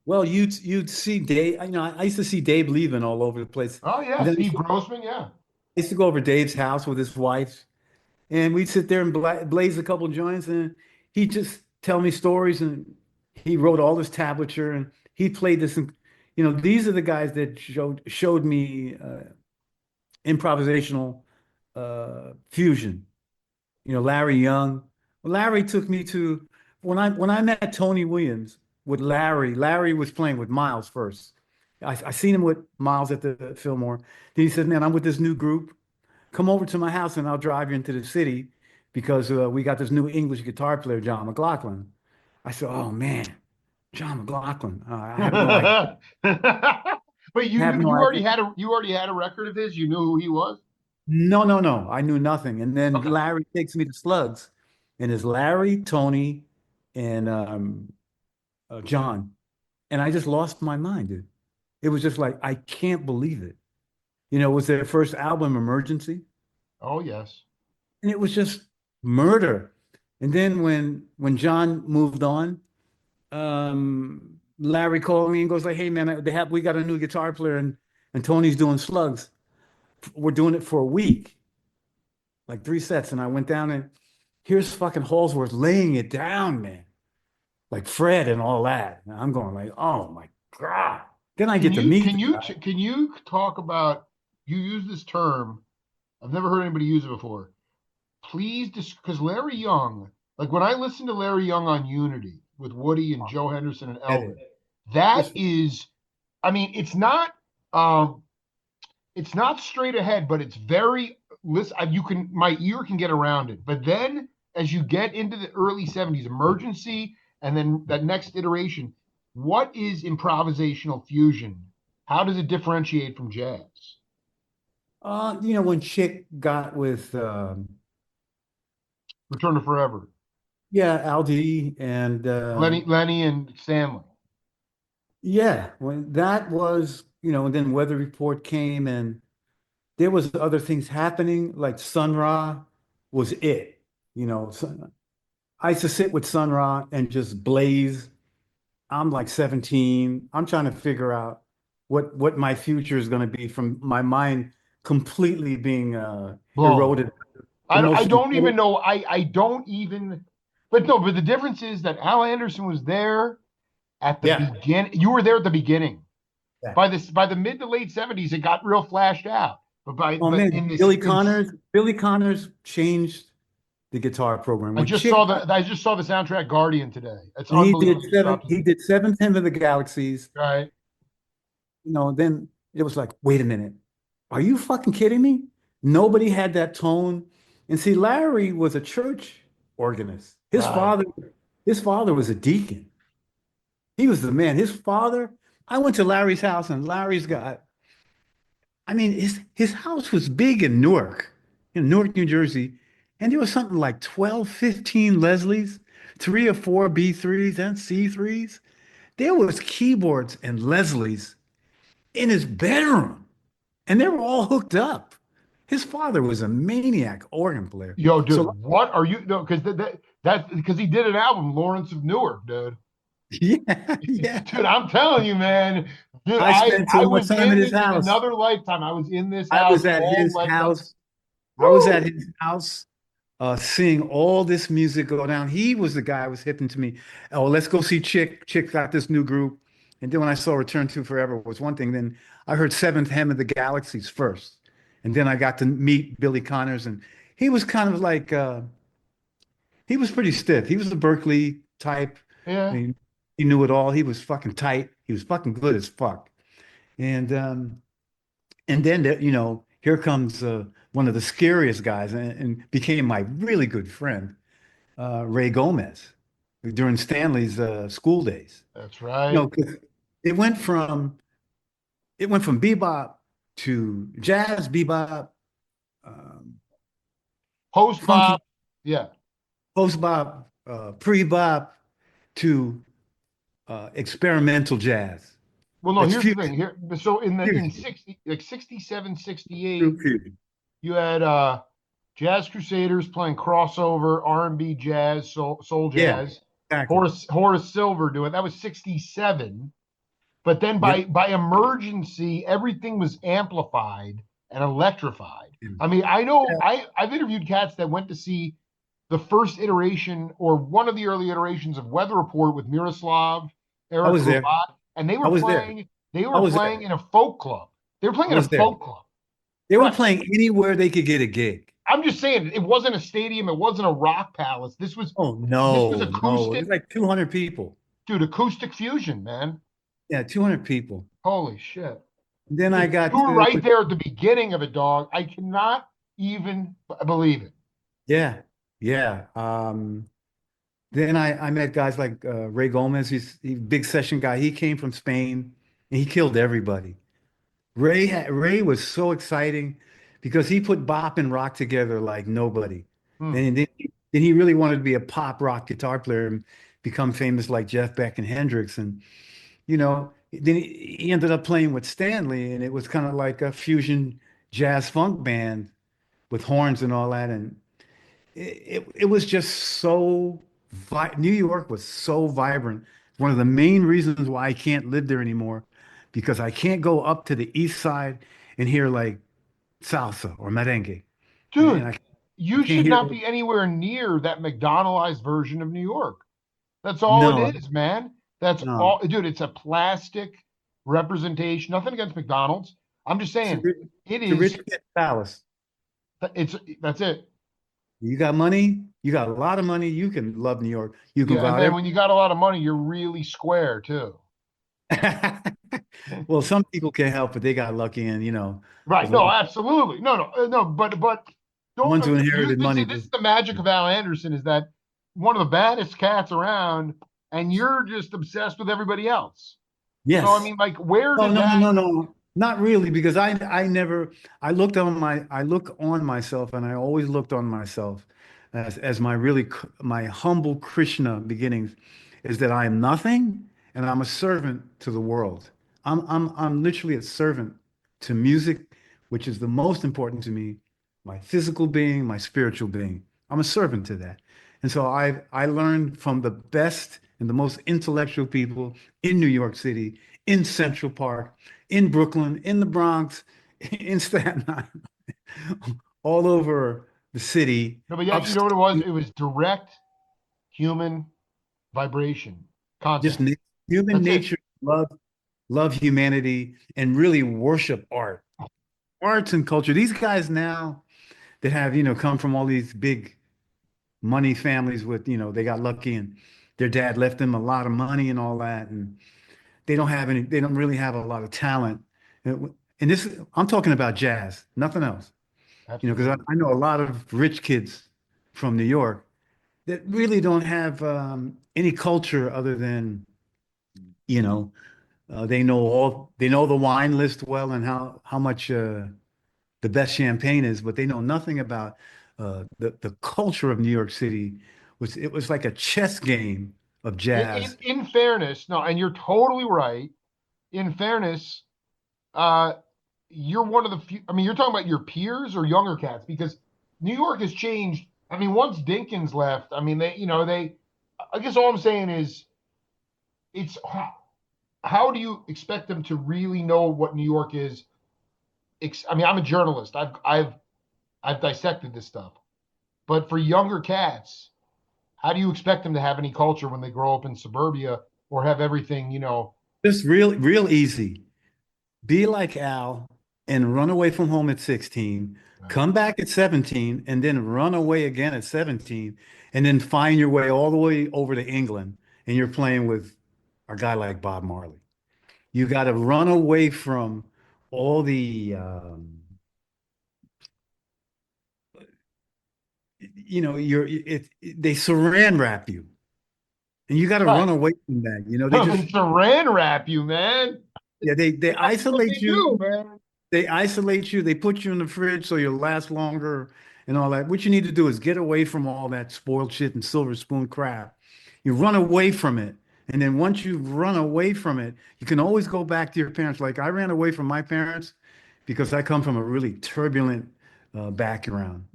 Well, you'd see Dave. I used to see Dave leaving all over the place, Oh yeah, and then Steve Grossman, yeah. I used to go over to Dave's house with his wife, and we'd sit there and blaze a couple joints, and he'd just tell me stories, and he wrote all this tablature, and he played this. And, these are the guys that showed me improvisational fusion. Larry Young. Well, Larry took me to when I met Tony Williams with Larry. Larry was playing with Miles first. I seen him with Miles at the Fillmore. Then he said, "Man, I'm with this new group. Come over to my house and I'll drive you into the city because we got this new English guitar player, John McLaughlin." I said, "Oh man, John McLaughlin. I have no idea. But I have you no you already idea." had a record of his. You knew who he was. No, no, no. I knew nothing. And then Okay. Larry takes me to Slugs, and it's Larry, Tony, and John. And I just lost my mind, dude. It was just like, I can't believe it. It was their first album, Emergency, Oh yes. and it was just murder. And then when John moved on, Larry called me and goes like, "Hey man, we got a new guitar player, and Tony's doing Slugs. We're doing it for a week, like 3 sets." And I went down and here's fucking Halsworth laying it down, man, like Fred and all that. And I'm going like, oh my God. Then I Can get to you meet can the you guy. can you talk about you use this term? I've never heard anybody use it before. Please, because Larry Young, like when I listen to Larry Young on Unity with Woody and Joe Henderson and Get Elvin, it. that Just is, I mean, um, it's not straight ahead, but it's very listen. My ear can get around it. But then as you get into the early '70s, Emergency, and then that next iteration, what is improvisational fusion? How does it differentiate from jazz? when Chick got with Return to Forever, yeah, Aldi and Lenny and Stanley. yeah, when that was, and then Weather Report came and there was other things happening, like Sun Ra was it. I used to sit with Sun Ra and just blaze. I'm like 17. I'm trying to figure out what my future is going to be from my mind completely being Blown. eroded. I Emotional. don't even know. I don't even. But no. But the difference is that Al Anderson was there at the Yeah. beginning. You were there at the beginning. Yeah. By the mid to late '70s, it got real flashed out. Oh But man, in this in Billy Connors changed the guitar program. I When just saw Chick the I just saw the soundtrack Guardian today. It's he did unbelievable. seven, he did 7/10 of the Galaxies, Right. then it was like, wait a minute, are you fucking kidding me? Nobody had that tone. And see, Larry was a church organist. Right. His father was a deacon. He was the man. His father, I went to Larry's house and Larry's got, I mean, his house was big in Newark, New Jersey. And there was something like 12, 15 Leslies, 3 or 4 B3s and C3s. There was keyboards and Leslies in his bedroom, and they were all hooked up. His father was a maniac organ player. Yo, So dude, what are you? No, because that's because he did an album, Lawrence of Newark, dude. yeah, yeah. Dude, I'm telling you, man. Dude, I spent I so much was time at in his this in house. another lifetime. I was in this I house was at all his lifetime. house. I was at Woo! his house seeing all this music go down. He was the guy who was hipping to me. Oh, let's go see Chick. Chick got this new group. And then when I saw Return to Forever was one thing. Then I heard Seventh Hem of the Galaxies first. And then I got to meet Billy Connors. And he was kind of like, he was pretty stiff. He was a Berkeley type. Yeah. He knew it all. He was fucking tight. He was fucking good as fuck. And then here comes one of the scariest guys and became my really good friend, Ray Gomez, during Stanley's school days. That's right. 'Cause it went from bebop to jazz, bebop, um, Post funky, bop. Yeah. post-bop, pre-bop to experimental jazz. Well, no, That's here's the fusion, thing. So in fusion, 60, like 67, true 68, fusion. you had Jazz Crusaders playing crossover R&B jazz, soul Yeah, jazz. exactly. Horace Silver doing that was 67. But then Yep. by emergency, everything was amplified and electrified. I mean, I know Yeah, I've interviewed cats that went to see the first iteration or one of the early iterations of Weather Report with Miroslav, I Eric was there. Rubat, and I was there. they I were was playing there. in a folk club. They were playing I in a was there. folk club. They were Right. playing anywhere they could get a gig. I'm just saying it wasn't a stadium, it wasn't a rock palace. Oh, This was no, no. It acoustic, was like 200 people. dude, acoustic fusion, man. Yeah, 200 people. Holy shit. Then I Dude, got you were to, right there at the beginning of it, dog. I cannot even believe it. yeah, yeah. Then I met guys like Ray Gomez. He's a big session guy. He came from Spain and he killed everybody. Ray was so exciting because he put bop and rock together like nobody. Hmm. And then he really wanted to be a pop rock guitar player and become famous like Jeff Beck and Hendrix. And then he ended up playing with Stanley, and it was kind of like a fusion jazz funk band with horns and all that. And it was just so vi New York was so vibrant. One of the main reasons why I can't live there anymore, because I can't go up to the east side and hear like salsa or merengue. And Dude, I you can't should hear not be anywhere near that McDonaldized version of New York. That's all it no, is, man. That's no. all, dude. It's a plastic representation. Nothing against McDonald's. I'm just It's a, saying ri- it it's a rich is. kid palace. It's that's it. You got money, you got a lot of money, you can love New York. You can Yeah, go and out then every when you got a lot of money, you're really square too. well, some people can't help it. They got lucky and Right. there's a No, lot absolutely. No, no, no. But the don't ones who inherited money this just is the magic of Al Anderson is that one of the baddest cats around, and you're just obsessed with everybody else. So I yes. mean, like, where No, did no, no, that? no, no. Not really, because I never I look on myself and I always looked on myself as my my humble Krishna beginnings is that I am nothing and I'm a servant to the world. I'm literally a servant to music, which is the most important to me, my physical being, my spiritual being. I'm a servant to that. And so I learned from the best and the most intellectual people in New York City, in Central Park, in Brooklyn, in the Bronx, in Staten Island, all over the city, No, but yeah, you know upstate, what it was? It was direct human vibration just contact. human That's it. nature, love humanity, and really worship art, arts and culture. These guys now that have, come from all these big money families with, they got lucky and their dad left them a lot of money and all that. And they don't really have a lot of talent. And this, I'm talking about jazz, nothing else, because Absolutely. I know a lot of rich kids from New York that really don't have any culture other than, you know, they know the wine list well and how much the best champagne is, but they know nothing about the culture of New York City. It was like a chess game of jazz. In fairness, no, and you're totally right. In fairness, uh, you're one of the few. I mean, you're talking about your peers or younger cats because New York has changed. I mean, once Dinkins left, I mean, they. I guess all I'm saying is, it's how do you expect them to really know what New York is? I mean, I'm a journalist. I've dissected this stuff, but for younger cats, how do you expect them to have any culture when they grow up in suburbia or have everything? Just real easy. Be like Al and run away from home at 16, Right. come back at 17, and then run away again at 17, and then find your way all the way over to England, and you're playing with a guy like Bob Marley. You got to run away from all the, they saran wrap you, and you got to run Right. away from that. They They just, saran wrap you, man. yeah, they That's what isolate they you. do, man. They isolate you. They put you in the fridge so you'll last longer. and all that. What you need to do is get away from all that spoiled shit and silver spoon crap. You run away from it. And then once you run away from it, you can always go back to your parents. Like I ran away from my parents because I come from a really turbulent background,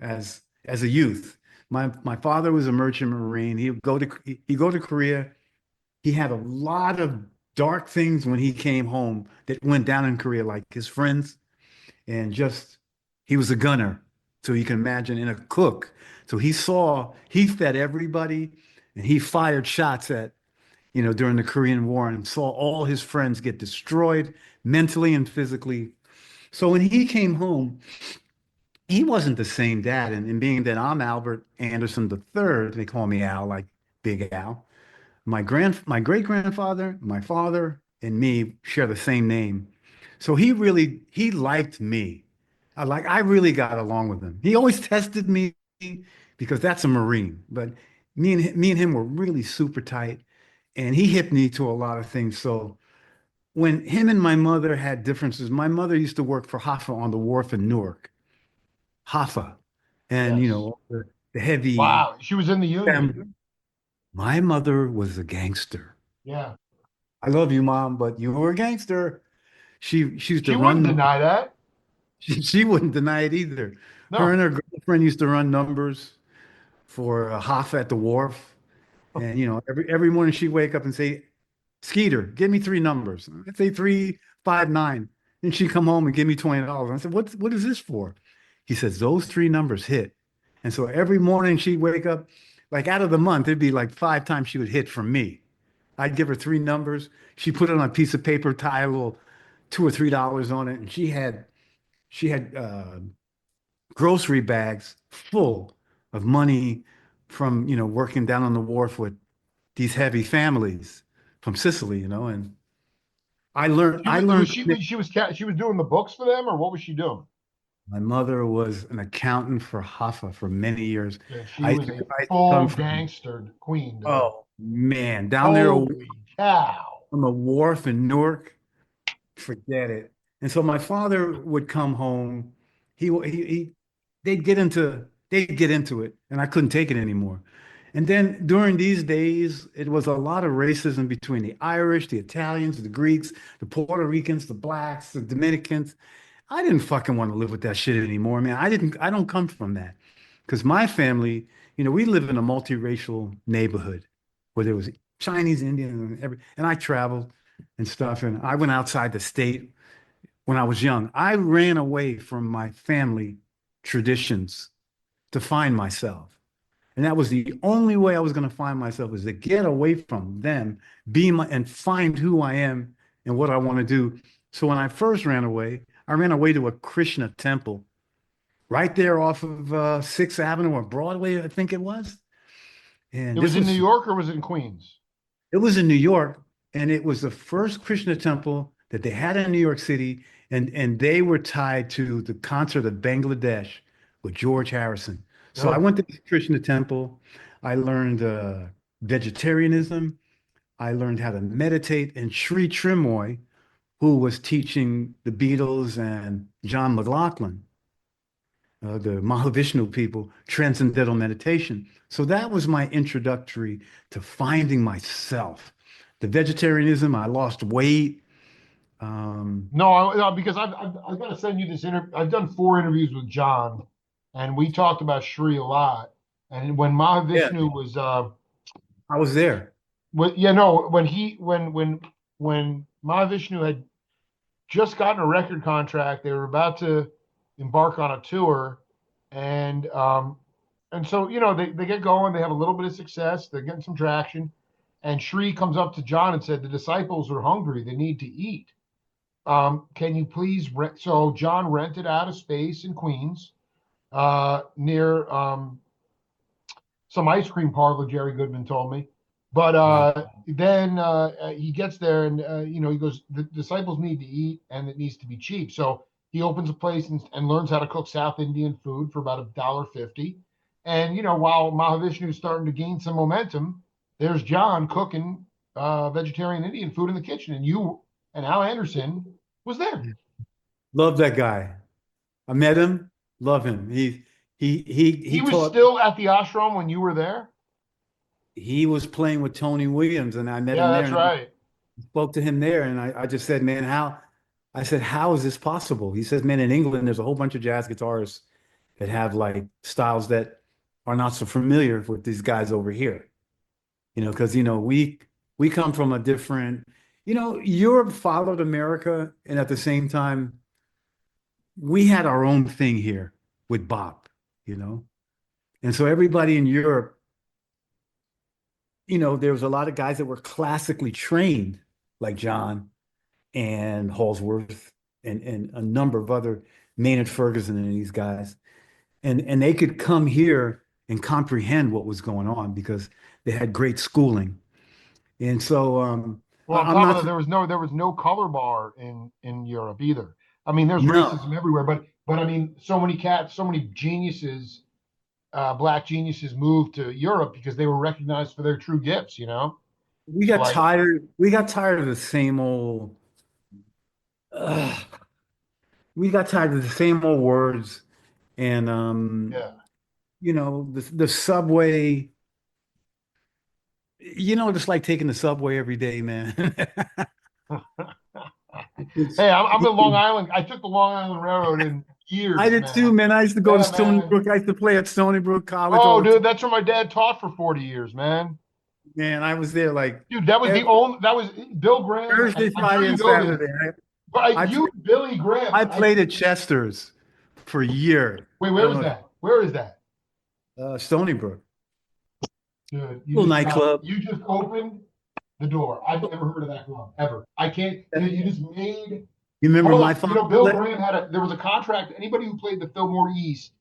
as a youth. My father was a merchant marine. He'd go to Korea. He had a lot of dark things when he came home that went down in Korea, like his friends, and just he was a gunner. So you can imagine, and a cook. So he fed everybody and he fired shots at, during the Korean War, and saw all his friends get destroyed mentally and physically. So when he came home, he wasn't the same dad. And being that I'm Albert Anderson the third, they call me Al, like Big Al. My great grandfather, my father, and me share the same name. So he liked me. I really got along with him. He always tested me because that's a Marine. But me and him were really super tight, and he hit me to a lot of things. So when him and my mother had differences, my mother used to work for Hoffa on the wharf in Newark, Hoffa, and Yes. the heavy. Wow. She was in the union. My mother was a gangster. Yeah. I love you, mom, but you were a gangster. She used to She wouldn't run. deny that. She wouldn't deny it either. Her and No. her girlfriend used to run numbers for Hoffa at the wharf. And every morning she'd wake up and say, Skeeter, give me three numbers. I'd say 359. Then she'd come home and give me $20. I said, what is this for? He says, those three numbers hit. And so every morning she'd wake up, like out of the month, it'd be like 5 times she would hit from me. I'd give her three numbers. She put it on a piece of paper, tie a little $2 or $3 on it, and she had grocery bags full of money from working down on the wharf with these heavy families from Sicily, and I learned She was doing the books for them, or what was she doing? my mother was an accountant for Hoffa for many years. Yeah, she I used was to, a I used to come full from, gangster queen, dude. oh man, down there on Holy cow. the wharf in Newark. Forget it. And so my father would come home. He they'd get into it, and I couldn't take it anymore. And then during these days, it was a lot of racism between the Irish, the Italians, the Greeks, the Puerto Ricans, the blacks, the Dominicans. I didn't fucking want to live with that shit anymore, man. I don't come from that. Because my family, we live in a multiracial neighborhood where there was Chinese, Indian, and I traveled and stuff. And I went outside the state when I was young. I ran away from my family traditions to find myself. And that was the only way I was going to find myself, is to get away from them, and find who I am and what I want to do. So when I first ran away, I ran away to a Krishna temple right there off of 6th Avenue or Broadway, I think it was. And It was this in New was York or was it in Queens? It was in New York, and it was the first Krishna temple that they had in New York City, and they were tied to the concert of Bangladesh with George Harrison. So I Really? went to this Krishna temple. I learned vegetarianism. I learned how to meditate, and Sri Trimoy, who was teaching the Beatles and John McLaughlin, the Mahavishnu people, transcendental meditation. So that was my introductory to finding myself. The vegetarianism, I lost weight. Um, No, no, because I've got to send you this interview. I've done 4 interviews with John, and we talked about Shri a lot. And when yeah, Mahavishnu was I was there. yeah, no, when Mahavishnu had just gotten a record contract, they were about to embark on a tour, and so they get going, they have a little bit of success, they're getting some traction, and Shri comes up to John and said, the disciples are hungry, they need to eat. Can you please rent? So John rented out a space in Queens, near some ice cream parlor, Jerry Goodman told me. But Wow. then he gets there, and he goes, the disciples need to eat, and it needs to be cheap. So he opens a place and learns how to cook South Indian food for about $1.50. And while Mahavishnu is starting to gain some momentum, there's John cooking vegetarian Indian food in the kitchen, and Al Anderson was there. Love that guy. I met him, love him. He He was taught. still at the ashram when you were there? He was playing with Tony Williams, and I met Yeah, him there, that's and right. I spoke to him there, and I just said, man, how? I said, how is this possible? He says, man, in England, there's a whole bunch of jazz guitarists that have like styles that are not so familiar with these guys over here. Because we come from a different, Europe followed America, and at the same time, we had our own thing here with Bob, you know. And so everybody in Europe, there was a lot of guys that were classically trained, like John and Halsworth and a number of other Maynard Ferguson and these guys. And they could come here and comprehend what was going on because they had great schooling. And so Well, on I'm top of not that, there was no color bar in Europe either. I mean, there's no. racism everywhere, but I mean, so many cats, so many geniuses, black geniuses moved to Europe because they were recognized for their true gifts, you know? We So got like, tired. We got tired of the same old. Uh, we got tired of the same old words, and yeah. the subway. Just like taking the subway every day, man. It's, Hey, I'm in Long Island. I took the Long Island Railroad in I years, did too, man. man. I used to go to Yeah, Stony man. Brook. I used to play at Stony Brook College all Oh, the time. dude, that's where my dad taught for 40 years, man. Man, I was there like Dude, that was the every only, that was Bill Graham. Thursday, I'm sure Friday, you and know this, Saturday. but I you, played, Billy Graham, I played at Chester's for a year. wait, I where don't is know, that? Where is that? Stony Brook, Dude, little nightclub. you just opened the door. I've never heard of that club ever. I can't, dude, you just made You remember all my of, father? Bill Graham there was a contract. Anybody who played the Fillmore East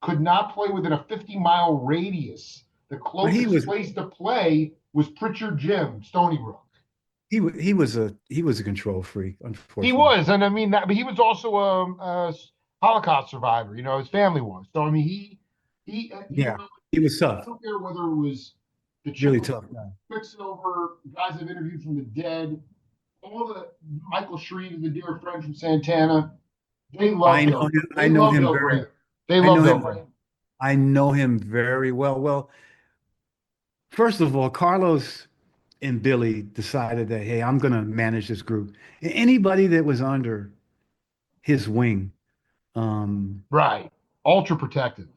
could not play within a 50-mile radius. The But he closest was place to play was Pritchard Gym, Stony Brook. he was a control freak, He unfortunately. was, and I mean that, but he was also a Holocaust survivor. You know, his family was. So I mean, he Yeah, he was I tough, don't care whether it was the really Czech tough guy. Quicksilver, guys I've interviewed from the dead, all the Michael Shreve, the dear friend from Santana. They love I know Bill. him. I They know love him Bill very. Graham. They I love know Bill him. Graham. I know him very well. Well, first of all, Carlos and Billy decided that, hey, I'm going to manage this group. Anybody that was under his wing um, Right. Ultra protective.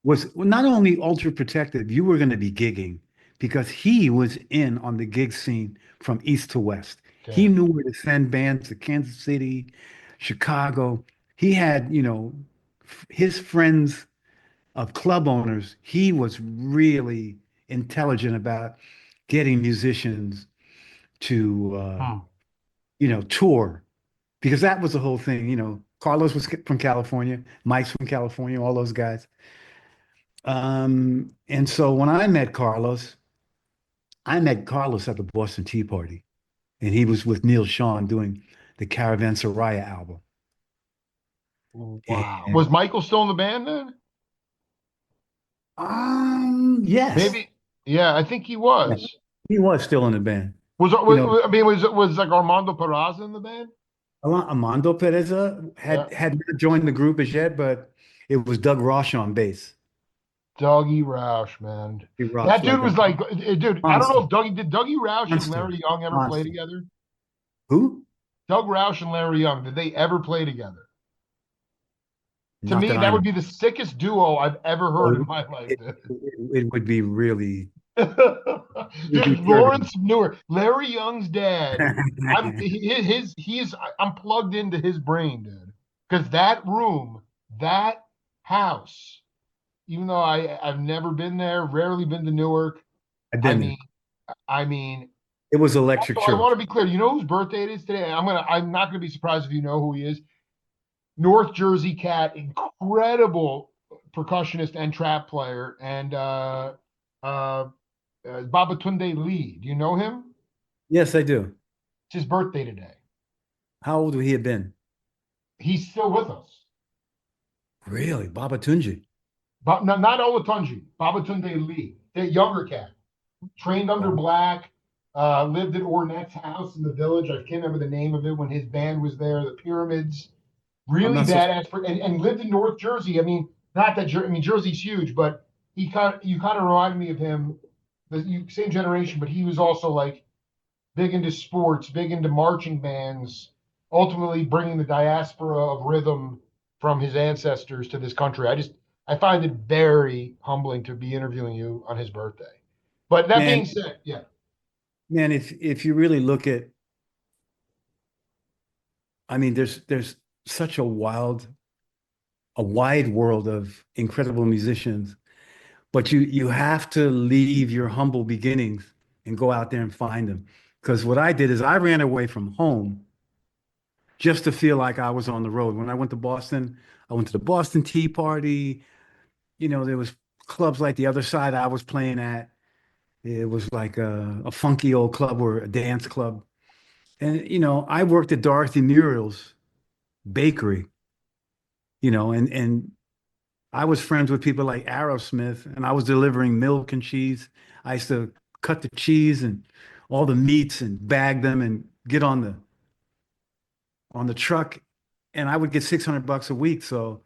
was not only ultra protective, you were going to be gigging because he was in on the gig scene from east to west. He Okay. knew where to send bands to Kansas City, Chicago. He had, his friends of club owners. He was really intelligent about getting musicians to, Hmm. tour because that was the whole thing. Carlos was from California, Mike's from California, all those guys. And so when I met Carlos at the Boston Tea Party, and he was with Neil Sean doing the Caravanserai album. Wow. And Was Michael still in the band then? yes, Maybe. Yeah, I think he yeah, was. he was still in the band. Was, You know, I mean, was like Armando Peraza in the band? Armando Pereza Yeah. had not joined the group as yet, but it was Doug Roche on bass. Dougie Roush, man. He That rocks dude like a was like, dude, I don't know monster, if Dougie Roush and monster, Larry Young ever play monster. together? Who? Doug Roush and Larry Young, did they ever play together? To Not me, that I that would know. be the sickest duo I've ever Oh, heard in my life, it, dude. it would be really, it would be Dude, turbulent. Lawrence Newer, Larry Young's dad. I'm plugged into his brain, dude. Because that room, that house, even though I've never been there, rarely been to Newark. I've I been there. mean, I mean, It was Electric also I want Church. to be clear. You know whose birthday it is today? I'm not gonna be surprised if you know who he is. North Jersey cat, incredible percussionist and trap player, and uh, Babatunde Lee. Do you know him? Yes, I do. It's his birthday today. How old would he have been? He's still with us. Really? Baba Tunji. But not Olatunji, Babatunde Lee, the younger cat, trained under Wow. Black, lived at Ornette's house in the village. I can't remember the name of it when his band was there. The Pyramids, I'm really not so badass, and lived in North Jersey. I mean, Not that I mean Jersey's huge, but you kind of reminded me of him. Same generation, but he was also like big into sports, big into marching bands, ultimately bringing the diaspora of rhythm from his ancestors to this country. I find it very humbling to be interviewing you on his birthday. But that being Man, said, yeah, man, if you really look at, I mean, there's such a wide world of incredible musicians, but you have to leave your humble beginnings and go out there and find them. Because what I did is I ran away from home just to feel like I was on the road. When I went to Boston, I went to the Boston Tea Party. There was clubs like the other side I was playing at. It was like a funky old club or a dance club. And, I worked at Dorothy Muriel's bakery, and I was friends with people like Aerosmith, and I was delivering milk and cheese. I used to cut the cheese and all the meats and bag them and get on the truck, and I would get $600 a week. So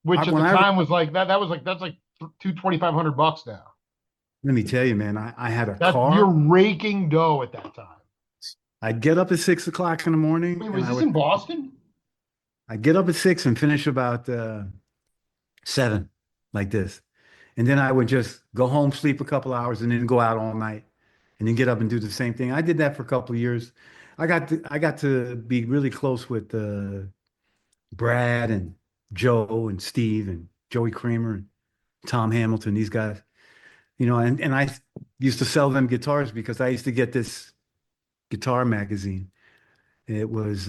which at when the I time was like that. That was like that's like $2,500 now. let me tell you, man, I had a That you're car. raking dough at that time. I'd get up at 6 o'clock in the morning, Wait, and was this in Boston? I'd get up at 6 and finish about 7, like this. And then I would just go home, sleep a couple hours, and then go out all night, and then get up and do the same thing. I did that for a couple of years. I got to be really close with Brad and Joe and Steve and Joey Kramer and Tom Hamilton, these guys. And I used to sell them guitars because I used to get this guitar magazine. It was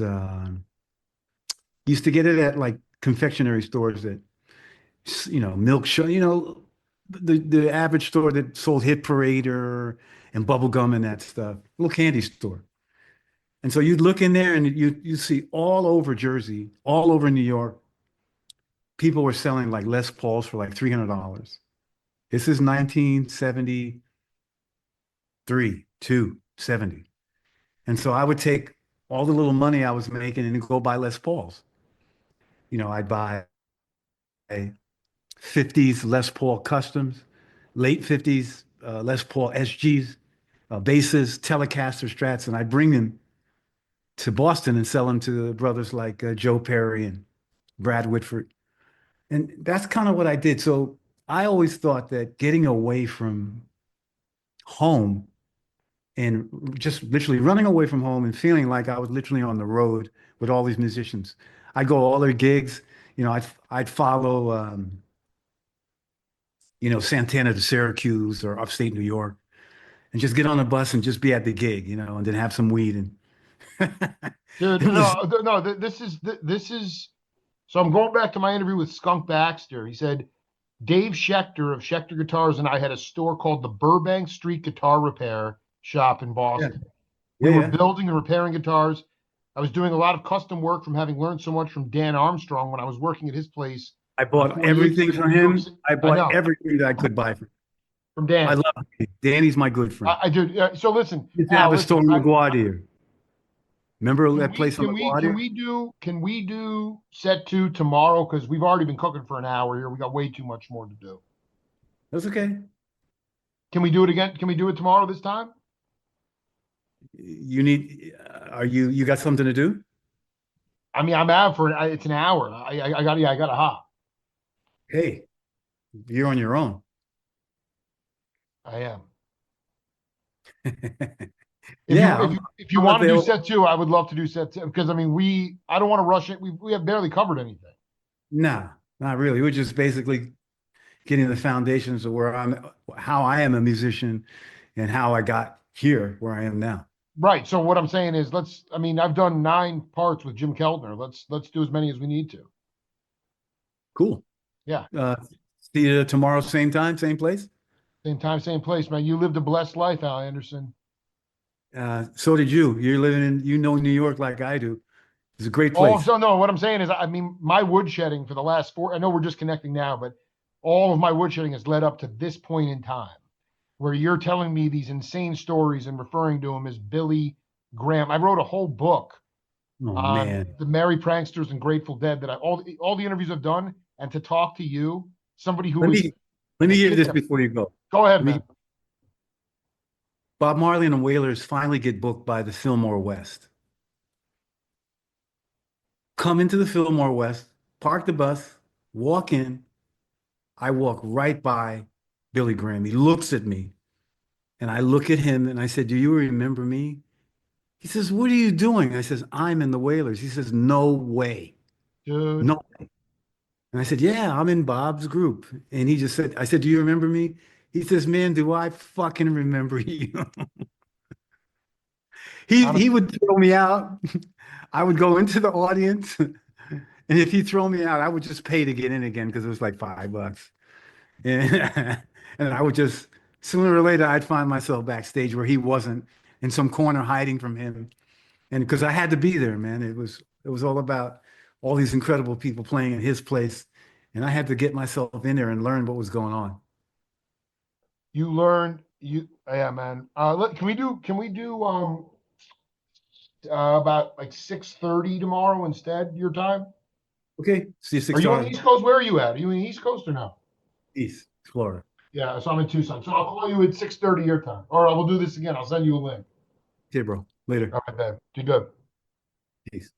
used to get it at like confectionery stores that Milk Show, the average store that sold Hit Parader and bubble gum and that stuff, little candy store. And so you'd look in there and you see all over Jersey, all over New York, people were selling like Les Pauls for like $300. This is 1973, 270. And so I would take all the little money I was making and go buy Les Pauls. I'd buy 50s Les Paul Customs, late 50s Les Paul SGs, basses, Telecaster Strats, and I bring them to Boston and sell them to brothers like Joe Perry and Brad Whitford. And that's kind of what I did. So I always thought that getting away from home and just literally running away from home and feeling like I was literally on the road with all these musicians. I'd go to all their gigs. I'd follow Santana to Syracuse or upstate New York and just get on a bus and just be at the gig, and then have some weed. And Dude, it was, no. This is. So I'm going back to my interview with Skunk Baxter. He said Dave Schechter of Schechter Guitars and I had a store called the Burbank Street Guitar Repair Shop in yeah, Boston. We yeah, were yeah. building and repairing guitars. I was doing a lot of custom work from having learned so much from Dan Armstrong when I was working at his place I on bought 48th everything Street from in New York him. City. I I bought know, everything that I could buy from him. from I Dan. love him. Danny's my good friend. I do. So listen, He used to have Al, a store listen. in LaGuardia. Remember Can that we place on can we can LaGuardia? we do can we do set two tomorrow? Because we've already been cooking for an hour here. We got way too much more to do. That's okay. Can we do it again? Can we do it tomorrow this time? You got something to do? I mean, I'm out for it's an hour. I got to hop. Hey, you're on your own. I am. Yeah, I'm If you I'm want to do available. set two, I would love to do set two because I mean I don't want to rush it. We have barely covered anything. Nah, not really. We're just basically getting the foundations of how I am a musician and how I got here where I am now. Right. So what I'm saying is I mean, I've done 9 parts with Jim Keltner. Let's do as many as we need to. Cool. Yeah. Uh, See you tomorrow, same time, same place. Same time, same place, man. You lived a blessed life, Al Anderson. So did you. You know New York like I do. It's a great Oh, place. so no, what I'm saying is, I mean, my woodshedding for the last I know we're just connecting now, but all of my woodshedding has led up to this point in time where you're telling me these insane stories and referring to him as Billy Graham. I wrote a whole book Oh on man. the Merry Pranksters and Grateful Dead that all the interviews I've done. and to talk to you, somebody who Let was me let like me a hear kid. this before you go. Go ahead, Let me man. Bob Marley and the Wailers finally get booked by the Fillmore West. Come into the Fillmore West, park the bus, walk in. I walk right by Billy Graham. He looks at me and I look at him and I said, "Do you remember me?" He says, "What are you doing?" I says, "I'm in the Wailers." He says, "No way. Dude, No." And I said, "Yeah, I'm in Bob's group." And he just said, I said, "Do you remember me?" He says, "Man, do I fucking remember you?" I'm He would throw me out. I would go into the audience. And if he throw me out, I would just pay to get in again because it was like $5. And, and I would just, sooner or later, I'd find myself backstage where he wasn't, in some corner hiding from him. And because I had to be there, man, it was all about all these incredible people playing in his place. And I had to get myself in there and learn what was going on. You learned you yeah, man. Can we do about like 6:30 tomorrow instead, your time? Okay, see you Are you on the 6:30. East Coast? Where are you at? Are you in the East Coast or no? East, Florida. Yeah, so I'm in Tucson. So I'll call you at 6:30 your time. Or I will do this again. I'll send you a link. Okay, bro. Later. All right, babe. You good? Peace.